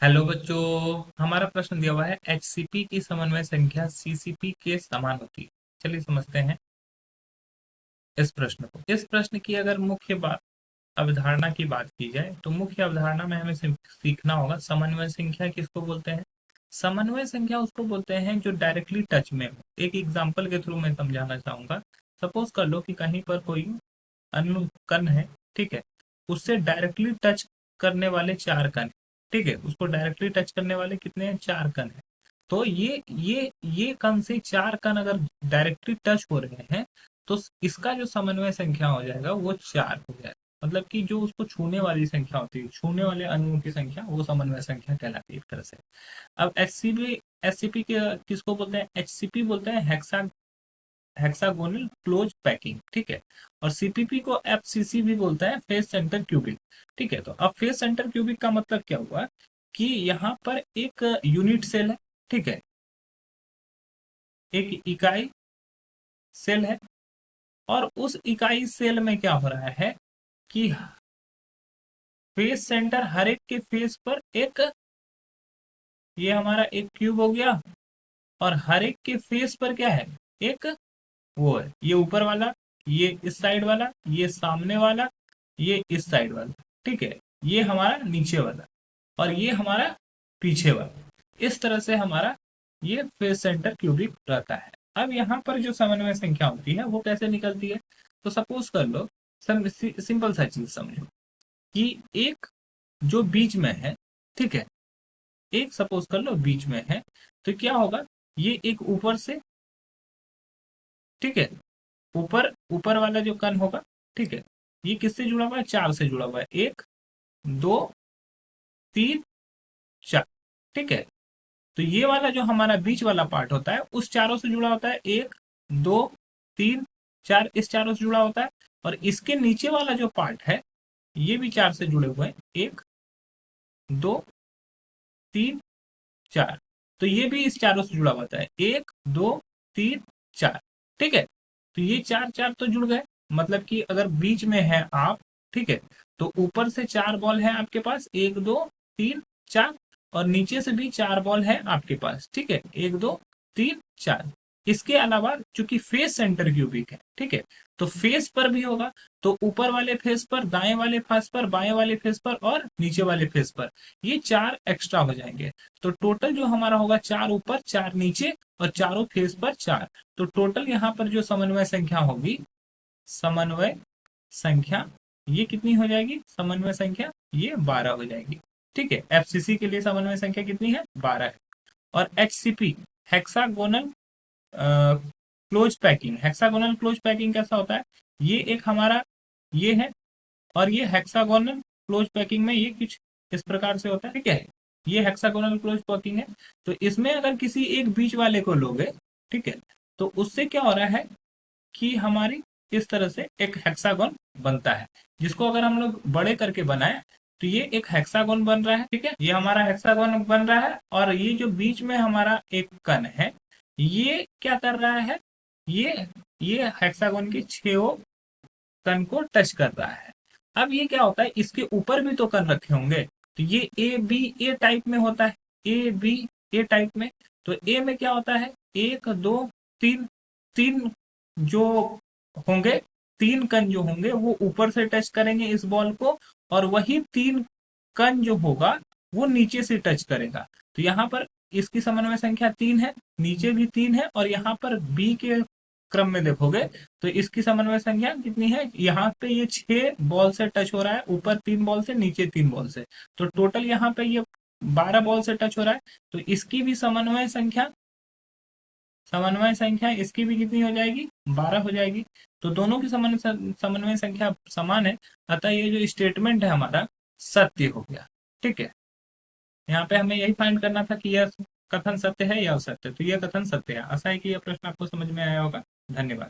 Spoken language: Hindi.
हेलो बच्चों। हमारा प्रश्न दिया हुआ है एचसीपी की समन्वय संख्या सीसीपी के समान होती है। चलिए समझते हैं इस प्रश्न को। इस प्रश्न की अगर मुख्य बात अवधारणा की बात की जाए तो मुख्य अवधारणा में हमें सीखना होगा समन्वय संख्या किसको बोलते हैं। समन्वय संख्या उसको बोलते हैं जो डायरेक्टली टच में हो। एक एग्जाम्पल के थ्रू मैं समझाना चाहूंगा। सपोज कर लो कि कहीं पर कोई कण है, ठीक है, उससे डायरेक्टली टच करने वाले चार कण, ठीक है, उसको डायरेक्टली टच करने वाले कितने हैं, चार कण है। तो ये कण से चार कण अगर डायरेक्टली टच हो रहे हैं तो इसका जो समन्वय संख्या हो जाएगा वो चार हो जाएगा। मतलब कि जो उसको छूने वाली संख्या होती है, छूने वाले अणुओं की संख्या, वो समन्वय संख्या कहलाती है एक तरह से। अब एचसीपी के किसको बोलते हैं, एचसीपी बोलते हैं हेक्सागोनल क्लोज पैकिंग, ठीक है। और सीपीपी को एफसीसी भी बोलता है, फेस सेंटर क्यूबिक, ठीक है। तो अब फेस सेंटर क्यूबिक का मतलब क्या हुआ कि यहाँ पर एक यूनिट सेल है, ठीक है, एक इकाई सेल है। और उस इकाई सेल में क्या हो रहा है कि फेस सेंटर हर एक के फेस पर एक, ये हमारा एक क्यूब हो गया, और हर एक के फेस पर क्या है, एक वो है, ये ऊपर वाला, ये इस साइड वाला, ये सामने वाला, ये इस साइड वाला, ठीक है, ये हमारा नीचे वाला, और ये हमारा पीछे वाला। इस तरह से हमारा ये फेस सेंटर क्यूबिक रहता है। अब यहाँ पर जो समन्वय संख्या होती है वो कैसे निकलती है। तो सपोज कर लो, सिंपल सा चीज समझो कि एक जो बीच में है, ठीक है, एक सपोज कर लो बीच में है, तो क्या होगा, ये एक ऊपर से, ठीक है, ऊपर ऊपर वाला जो कण होगा, ठीक है, ये किससे जुड़ा हुआ है, चार से जुड़ा हुआ है, एक, दो, तीन, चार, ठीक है। तो ये वाला जो हमारा बीच वाला पार्ट होता है उस चारों से जुड़ा होता है, एक, दो, तीन, चार, इस चारों से जुड़ा होता है। और इसके नीचे वाला जो पार्ट है ये भी चार से जुड़े हुए हैं, एक, दो, तीन, चार। तो ये भी इस चारों से जुड़ा होता है, एक, दो, तीन, चार, ठीक है। तो ये चार चार तो जुड़ गए। मतलब कि अगर बीच में है आप, ठीक है, तो ऊपर से चार बॉल है आपके पास, एक, दो, तीन, चार, और नीचे से भी चार बॉल है आपके पास, ठीक है, एक, दो, तीन, चार। इसके अलावा चूंकि फेस सेंटर क्यूबिक है, ठीक है, तो फेस पर भी होगा। तो ऊपर वाले फेस पर, दाएं वाले फेस पर, बाएं वाले फेस पर और नीचे वाले फेस पर, ये चार एक्स्ट्रा हो जाएंगे। तो टोटल जो हमारा होगा, चार ऊपर, चार नीचे, और चारों फेस पर चार। तो टोटल यहाँ पर जो समन्वय संख्या होगी, समन्वय संख्या, ये कितनी हो जाएगी, समन्वय संख्या ये 12 हो जाएगी, ठीक है। एफसीसी के लिए समन्वय संख्या कितनी है, 12 है। और HCP, hexagonal close packing, hexagonal close packing कैसा होता है, ये एक हमारा ये है, और ये हेक्सागोनल क्लोज पैकिंग में ये कुछ इस प्रकार से होता है, ठीक है। ये हेक्सागोनल क्लोज पैकिंग है। तो इसमें अगर किसी एक बीच वाले को लोगे, ठीक है, तो उससे क्या हो रहा है कि हमारी इस तरह से एक हेक्सागोन बनता है, जिसको अगर हम लोग बड़े करके बनाए तो ये एक हेक्सागोन बन रहा है, ठीक है, ये हमारा हेक्सागोन बन रहा है। और ये जो बीच में हमारा एक कण है, ये क्या कर रहा है, ये ये हेक्सागोन के छह कण को टच कर रहा है। अब ये क्या होता है, इसके ऊपर भी तो कण रखे होंगे, तो ये ए बी ए टाइप में होता है, ए बी ए टाइप में। तो ए में क्या होता है, एक, दो, तीन, तीन जो होंगे, तीन कण जो होंगे वो ऊपर से टच करेंगे इस बॉल को, और वही तीन कण जो होगा वो नीचे से टच करेगा। तो यहाँ पर इसकी समन्वय संख्या तीन है, नीचे भी तीन है, और यहाँ पर बी के क्रम में देखोगे तो इसकी समन्वय संख्या कितनी है, यहाँ पे ये छह बॉल से टच हो रहा है, ऊपर तीन बॉल से, नीचे तीन बॉल से। तो टोटल यहाँ पे ये 12 बॉल से टच हो रहा है। तो इसकी भी समन्वय संख्या इसकी भी कितनी हो जाएगी, 12 हो जाएगी। तो दोनों की समन्वय संख्या समान है। अतः ये जो स्टेटमेंट है हमारा सत्य हो गया, ठीक है। यहाँ पे हमें यही फाइंड करना था कि यह कथन सत्य है या असत्य। तो यह कथन सत्य है। आशा है कि यह प्रश्न आपको समझ में आया होगा। धन्यवाद।